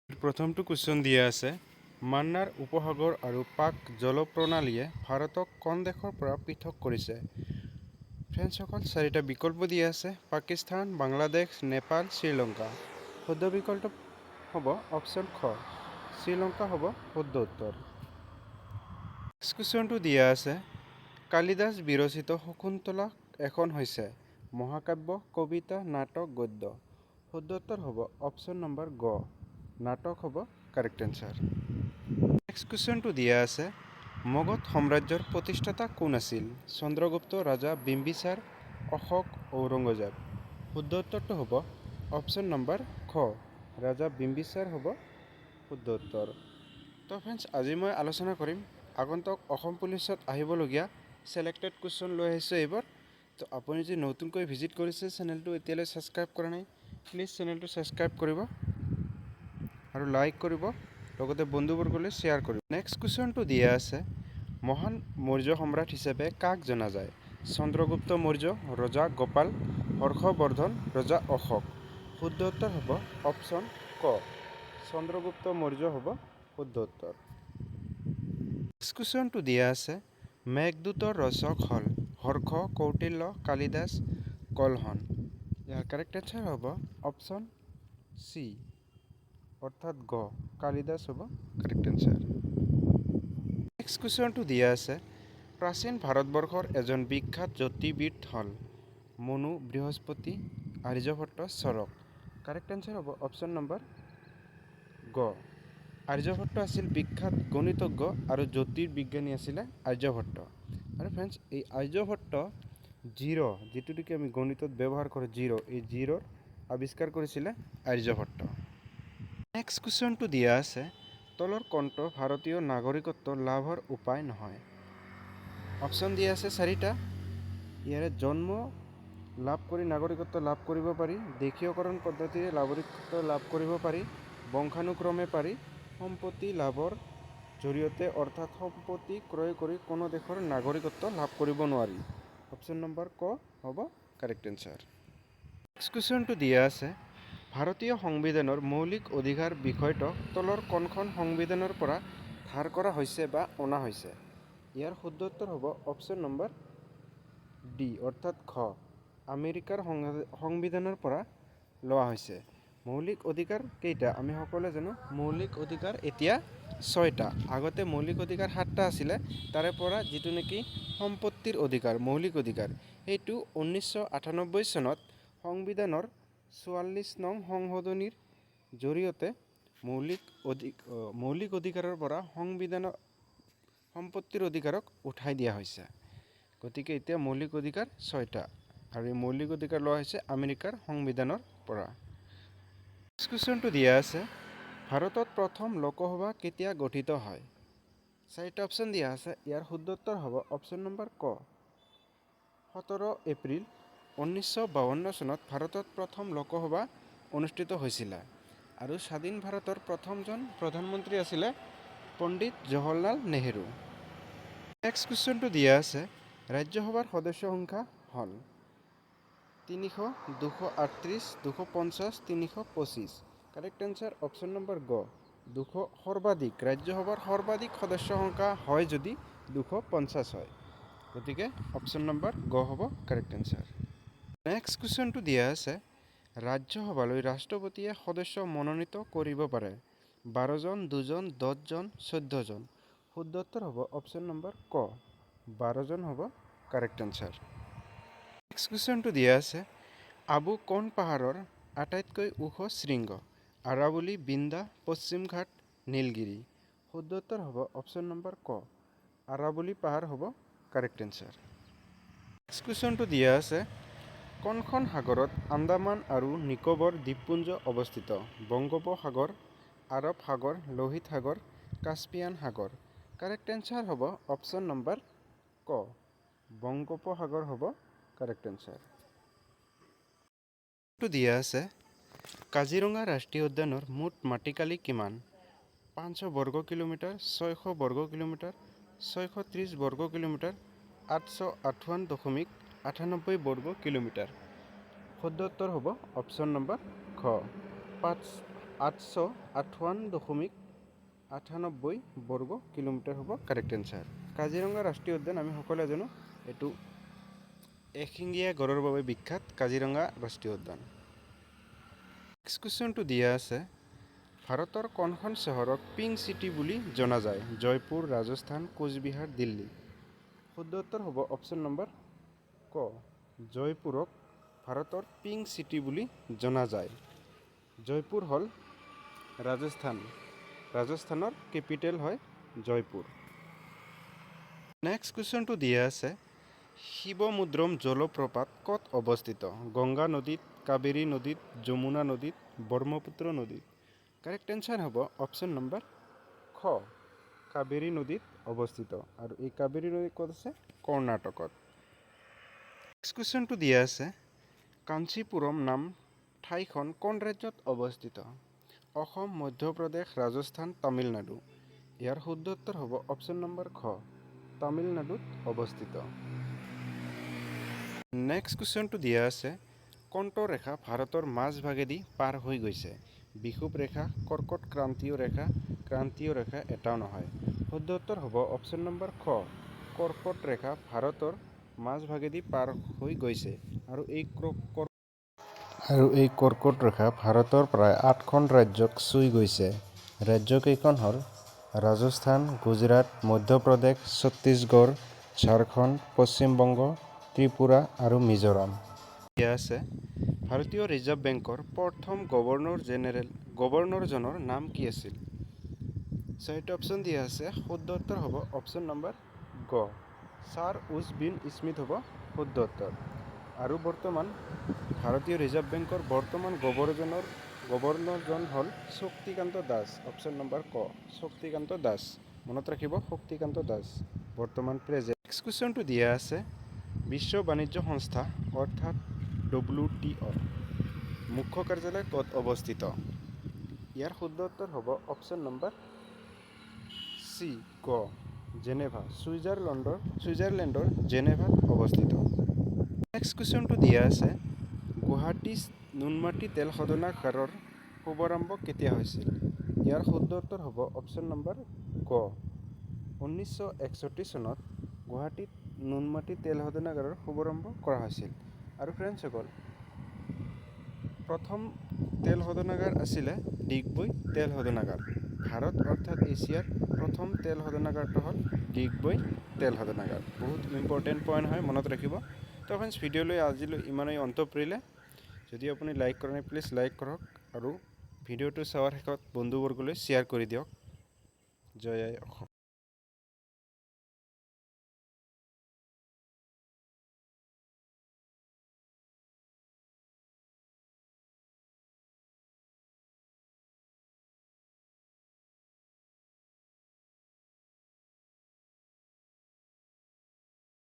প্ৰথমটো কুৱেশ্যন দিয়া আছে মান্নাৰ উপসাগৰ আৰু পাক জলপ্ৰণালীয়ে ভাৰতক কোন দেশৰ পৰা পৃথক কৰিছে? ফ্ৰেণ্ডছসকল চাৰিটা বিকল্প দিয়া আছে পাকিস্তান, বাংলাদেশ, নেপাল, শ্ৰীলংকা। শুদ্ধ বিকল্প হ'ব অপশ্যন খ শ্ৰীলংকা হ'ব শুদ্ধ উত্তৰ। নেক্সট কুৱেশ্যনটো দিয়া আছে কালিদাস বিৰচিত শকুন্তলা এখন হৈছে মহাকাব্য, কবিতা, নাটক, গদ্য। শুদ্ধ উত্তৰ হ'ব অপশ্যন নম্বৰ গ নাটক হ'ব কাৰেক্ট এনচাৰ। নেক্সট কুৱেশ্যনটো দিয়া আছে মগধ সাম্ৰাজ্যৰ প্ৰতিষ্ঠাতা কোন আছিল? চন্দ্ৰগুপ্ত, ৰাজা বিম্বিসাৰ, অশোক, ঔৰংগজেব। শুদ্ধ উত্তৰটো হ'ব অপশ্যন নম্বৰ খ ৰাজা বিম্বিসাৰ হ'ব শুদ্ধ উত্তৰ। তো ফ্ৰেণ্ডছ আজি মই আলোচনা কৰিম আগন্তুক অসম পুলিচত আহিবলগীয়া ছিলেক্টেড কুৱেশ্যন লৈ আহিছোঁ এইবাৰ। তো আপুনি যদি নতুনকৈ ভিজিট কৰিছে চেনেলটো এতিয়ালৈ ছাবস্ক্ৰাইব কৰা নাই প্লিজ চেনেলটো ছাবস্ক্ৰাইব কৰিব আৰু লাইক কৰিব লগতে বন্ধুবৰ্গলৈ শ্বেয়াৰ কৰিব। নেক্সট কুৱেশ্যনটো দিয়া আছে মহান মৌৰ্য সম্ৰাট হিচাপে কাক জনা যায়? চন্দ্ৰগুপ্ত মৌৰ্য, ৰজা গোপাল, হৰ্ষবৰ্ধন, ৰজা অশোক। শুদ্ধ উত্তৰ হ'ব অপশ্যন ক চন্দ্ৰগুপ্ত মৌৰ্য হ'ব শুদ্ধ উত্তৰ। নেক্সট কুৱেশ্যনটো দিয়া আছে মেঘদূতৰ ৰচক হ'ল হৰ্ষ, কৌটিল্য, কালিদাস, কলহন। ইয়াৰ কাৰেক্ট এনচাৰ হ'ব অপশ্যন চি অৰ্থাৎ গ কালিদাস হ'ব কাৰেক্ট এনচাৰ। নেক্সট কুৱেশ্যনটো দিয়া আছে প্ৰাচীন ভাৰতবৰ্ষৰ এজন বিখ্যাত জ্যোতিৰ্বিদ হ'ল মনু, বৃহস্পতি, আৰ্যভট্ট, চৰক। কাৰেক্ট এনচাৰ হ'ব অপশ্যন নম্বৰ গ আৰ্যভট্ট আছিল বিখ্যাত গণিতজ্ঞ আৰু জ্যোতিৰ্বিজ্ঞানী আছিলে আৰ্যভট্ট। আৰু ফ্ৰেণ্ডছ এই আৰ্যভট্ট জিৰ' যিটো নেকি আমি গণিতত ব্যৱহাৰ কৰোঁ এই জিৰ'ৰ আৱিষ্কাৰ কৰিছিলে আৰ্যভট্ট। নেক্সট কুৱেশ্যনটো দিয়া আছে তলৰ কোনটো ভাৰতীয় নাগৰিকত্ব লাভৰ উপায় নহয়? অপশ্যন দিয়া আছে চাৰিটা ইয়াৰে জন্ম লাভ কৰি নাগৰিকত্ব লাভ কৰিব পাৰি, দেশীয়কৰণ পদ্ধতিৰে নাগৰিকত্ব লাভ কৰিব পাৰি, বংশানুক্ৰমে পাৰি, সম্পত্তি লাভৰ জৰিয়তে অৰ্থাৎ সম্পত্তি ক্ৰয় কৰি কোনো দেশৰ নাগৰিকত্ব লাভ কৰিব নোৱাৰি। অপশ্যন নম্বৰ ক হ'ব কাৰেক্ট এনচাৰ। নেক্সট কুৱেশ্যনটো দিয়া আছে ভাৰতীয় সংবিধানৰ মৌলিক অধিকাৰ বিষয়টো তলৰ কোনখন সংবিধানৰ পৰা ধাৰ কৰা হৈছে বা অনা হৈছে? ইয়াৰ শুদ্ধ উত্তৰ হ'ব অপশ্যন নম্বৰ ডি অৰ্থাৎ খ আমেৰিকাৰ সংবিধানৰ পৰা লোৱা হৈছে। মৌলিক অধিকাৰ কেইটা আমি সকলোৱে জানো মৌলিক অধিকাৰ এতিয়া 6টা। আগতে মৌলিক অধিকাৰ 7টা আছিলে তাৰে পৰা যিটো নেকি সম্পত্তিৰ অধিকাৰ মৌলিক অধিকাৰ সেইটো 1998 চনত সংবিধানৰ 44 নং সংশোধনীৰ জৰিয়তে মৌলিক অধিকাৰৰ পৰা সম্পত্তিৰ অধিকাৰক উঠাই দিয়া হৈছে। গতিকে এতিয়া মৌলিক অধিকাৰ 6টা আৰু এই মৌলিক অধিকাৰ লোৱা হৈছে আমেৰিকাৰ সংবিধানৰ পৰা। নেক্সট কুৱেশ্যনটো দিয়া আছে ভাৰতত প্ৰথম লোকসভা কেতিয়া গঠিত হয়? চাৰিটা অপশ্যন দিয়া আছে ইয়াৰ শুদ্ধ উত্তৰ হ'ব অপশ্যন নম্বৰ ক 17 এপ্ৰিল 1952 চনত ভাৰতত প্ৰথম লোকসভা অনুষ্ঠিত হৈছিলে আৰু স্বাধীন ভাৰতৰ প্ৰথমজন প্ৰধানমন্ত্ৰী আছিলে পণ্ডিত জৱাহৰলাল নেহেৰু। নেক্সট কুৱেশ্যনটো দিয়া আছে ৰাজ্যসভাৰ সদস্য সংখ্যা হ'ল 300, 238, 250, 325। কাৰেক্ট এনচাৰ অপশ্যন নম্বৰ গ 200 সৰ্বাধিক ৰাজ্যসভাৰ সৰ্বাধিক সদস্য সংখ্যা হয় যদি 250 হয়। গতিকে অপশ্যন নম্বৰ গ হ'ব কাৰেক্ট এনচাৰ। নেক্সট কুৱেশ্যনটো দিয়া আছে ৰাজ্যসভালৈ ৰাষ্ট্ৰপতিয়ে সদস্য মনোনীত কৰিব পাৰে 12 জন, 2 জন, 10 জন, 14 জন। শুদ্ধ উত্তৰ হ'ব অপশ্যন নম্বৰ ক 12 জন হ'ব কাৰেক্ট এনচাৰ। নেক্সট কুৱেশ্যনটো দিয়া আছে আবু কোন পাহাৰৰ আটাইতকৈ ওখ শৃংগ? আৰাৱলী, বিন্দা, পশ্চিম ঘাট, নীলগিৰি। শুদ্ধ উত্তৰ হ'ব অপশ্যন নম্বৰ ক আৰাৱলী পাহাৰ হ'ব কাৰেক্ট এনচাৰ। নেক্সট কুৱেশ্যনটো দিয়া আছে কোনখন সাগৰত আন্দামান আৰু নিকোবৰ দ্বীপপুঞ্জ অৱস্থিত? বংগোপসাগৰ, আৰৱ সাগৰ, লোহিত সাগৰ, কাস্পিয়ান সাগৰ। কাৰেক্ট এনচাৰ হ'ব অপশ্যন নম্বৰ ক বংগোপসাগৰ হ'ব কাৰেক্ট এনচাৰ। দিয়া আছে কাজিৰঙা ৰাষ্ট্ৰীয় উদ্যানৰ মুঠ মাটিকালি কিমান? 500 বৰ্গ কিলোমিটাৰ, 600 বৰ্গ কিলোমিটাৰ, 630 বৰ্গ কিলোমিটাৰ, 858.98 বৰ্গ কিলোমিটাৰ। শুদ্ধ উত্তৰ হ'ব অপশ্যন নম্বৰ খ 858.98 বৰ্গ কিলোমিটাৰ হ'ব কাৰেক্ট এনসাৰ। কাজিৰঙা ৰাষ্ট্ৰীয় উদ্যান আমি সকলোৱে জানো এইটো এশিঙীয়া গড়ৰ বাবে বিখ্যাত কাজিৰঙা ৰাষ্ট্ৰীয় উদ্যান। নেক্সট কুৱেশ্যনটো দিয়া আছে ভাৰতৰ কোনখন চহৰক পিংক চিটি বুলি জনা যায়? জয়পুৰ, ৰাজস্থান, কোচবিহাৰ, দিল্লী। শুদ্ধ উত্তৰ হ'ব অপশ্যন নম্বৰ ক, জয়পুৰক ভাৰতৰ পিংক চিটি বুলি জনা যায়। জয়পুৰ হ'ল ৰাজস্থানৰ কেপিটেল হয় জয়পুৰ। নেক্সট কুৱেশ্যনটো দিয়া আছে শিৱমুদ্ৰম জলপ্ৰপাত ক'ত অৱস্থিত? গংগা নদীত, কাবেৰী নদীত, যমুনা নদীত, ব্ৰহ্মপুত্ৰ নদীত। কাৰেক্ট এনচাৰ হ'ব অপশ্যন নম্বৰ খ, কাবেৰী নদীত অৱস্থিত। আৰু এই কাবেৰী নদী ক'ত আছে? কৰ্ণাটকত। নেক্সট কুৱেশ্যনটো দিয়া আছে কাঞ্চীপুৰম নাম ঠাইখন কোন ৰাজ্যত অৱস্থিত? অসম, মধ্যপ্ৰদেশ, ৰাজস্থান, তামিলনাডু। ইয়াৰ শুদ্ধ উত্তৰ হ'ব অপশ্যন নম্বৰ খ, তামিলনাডুত অৱস্থিত। নেক্সট কুৱেশ্যনটো দিয়া আছে কোনটো ৰেখা ভাৰতৰ মাজভাগেদি পাৰ হৈ গৈছে? বিষুৱ ৰেখা, কৰ্কট ক্ৰান্তীয় ৰেখা এটাও নহয়। শুদ্ধ উত্তৰ হ'ব অপশ্যন নম্বৰ খ, কৰ্কট ৰেখা ভাৰতৰ মাজভাগেদি পাৰ হৈ গৈছে। আৰু এই কৰ্কট ৰেখা ভাৰতৰ প্ৰায় 8খন ৰাজ্যক চুই গৈছে। ৰাজ্যকেইখন হ'ল ৰাজস্থান, গুজৰাট, মধ্যপ্ৰদেশ, ছত্তীশগড়, ঝাৰখণ্ড, পশ্চিমবংগ, ত্ৰিপুৰা আৰু মিজোৰাম। দিয়া আছে ভাৰতীয় ৰিজাৰ্ভ বেংকৰ প্ৰথম গভৰ্ণৰজনৰ নাম কি আছিল? চাৰিটা অপশ্যন দিয়া আছে। শুদ্ধ উত্তৰ হ'ব অপশ্যন নম্বৰ গ, ছাৰ উজ বিন স্মিথ হ'ব শুদ্ধ উত্তৰ। আৰু বৰ্তমান ভাৰতীয় ৰিজাৰ্ভ বেংকৰ বৰ্তমান গভৰ্ণৰজন হ'ল শক্তিকান্ত দাস। অপশ্যন নম্বৰ ক, শক্তিকান্ত দাস। মনত ৰাখিব শক্তিকান্ত দাস বৰ্তমান প্ৰেজেণ্ট। নেক্সট কুৱেশ্যনটো দিয়া আছে বিশ্ব বাণিজ্য সংস্থা অৰ্থাৎ WTO মুখ্য কাৰ্যালয় ক'ত অৱস্থিত? ইয়াৰ শুদ্ধ উত্তৰ হ'ব অপশ্যন নম্বৰ চি, গ, জেনেভা, ছুইজাৰলেণ্ডৰ জেনেভাত অৱস্থিত। নেক্সট কুৱেশ্যনটো দিয়া আছে গুৱাহাটী নুনমাটি তেল শোধনাগাৰৰ শুভাৰম্ভ কেতিয়া হৈছিল? ইয়াৰ শুদ্ধ উত্তৰ হ'ব অপশ্যন নম্বৰ গ, 1961 চনত গুৱাহাটীত নুনমাটি তেল শোধনাগাৰৰ শুভাৰম্ভ কৰা হৈছিল। আৰু ফ্ৰেণ্ডসকল প্ৰথম তেল শোধনাগাৰ আছিলে ডিগবৈ তেল শোধনাগাৰ। ভাৰত অৰ্থাৎ এছিয়াৰ প্ৰথম তেল শোধনাগাৰটো হ'ল ডিগবৈ তেল শোধনাগাৰ। বহুত ইম্পৰ্টেণ্ট পইণ্ট হয়, মনত ৰাখিব। তো ফ্ৰেণ্ডছ ভিডিঅ'লৈ আজিলৈ ইমানেই অন্ত পৰিলে। যদি আপুনি লাইক কৰা নাই প্লিজ লাইক কৰক আৰু ভিডিঅ'টো চোৱাৰ শেষত বন্ধুবৰ্গলৈ শ্বেয়াৰ কৰি দিয়ক। জয় আই অসম।